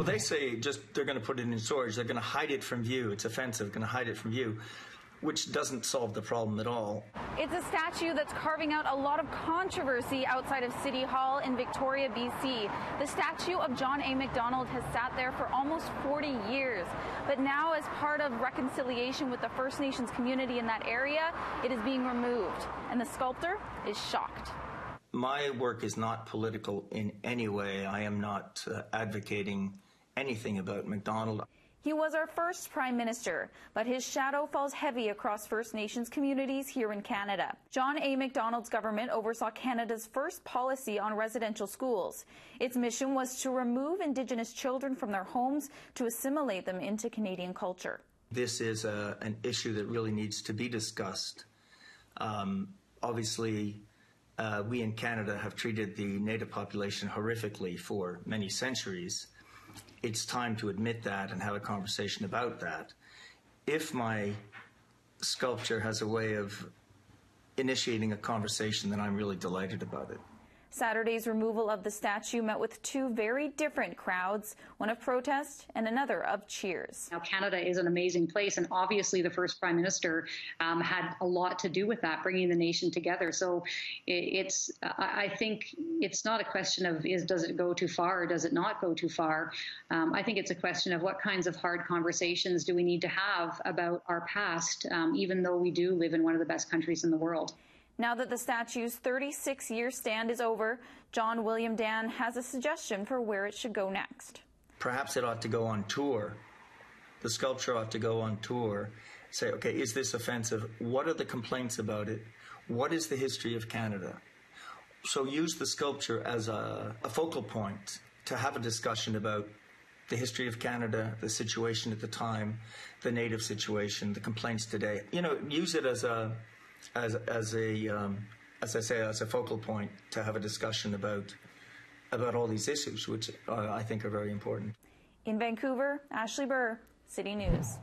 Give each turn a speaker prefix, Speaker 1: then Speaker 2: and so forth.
Speaker 1: Well, they say just they're going to put it in storage. They're going to hide it from view. It's offensive, going to hide it from view, which doesn't solve the problem at all.
Speaker 2: It's a statue that's carving out a lot of controversy outside of City Hall in Victoria, BC. The statue of John A. Macdonald has sat there for almost 40 years. But now, as part of reconciliation with the First Nations community in that area, it is being removed. And the sculptor is shocked.
Speaker 1: My work is not political in any way. I am not advocating anything about Macdonald.
Speaker 2: He was our first Prime Minister, but his shadow falls heavy across First Nations communities here in Canada. John A. Macdonald's government oversaw Canada's first policy on residential schools. Its mission was to remove Indigenous children from their homes to assimilate them into Canadian culture.
Speaker 1: This is an issue that really needs to be discussed. Obviously, we in Canada have treated the Native population horrifically for many centuries. It's time to admit that and have a conversation about that. If my sculpture has a way of initiating a conversation, then I'm really delighted about it.
Speaker 2: Saturday's removal of the statue met with two very different crowds, one of protest and another of cheers.
Speaker 3: Now, Canada is an amazing place, and obviously the first Prime Minister had a lot to do with that, bringing the nation together. So I think it's not a question of does it go too far or does it not go too far. I think it's a question of what kinds of hard conversations do we need to have about our past, even though we do live in one of the best countries in the world.
Speaker 2: Now that the statue's 36-year stand is over, John William Dan has a suggestion for where it should go next.
Speaker 1: Perhaps it ought to go on tour. The sculpture ought to go on tour. Say, okay, is this offensive? What are the complaints about it? What is the history of Canada? So use the sculpture as a focal point to have a discussion about the history of Canada, the situation at the time, the Native situation, the complaints today. You know, use it as a focal point to have a discussion about all these issues, which I think are very important.
Speaker 2: In Vancouver, Ashley Burr, City News.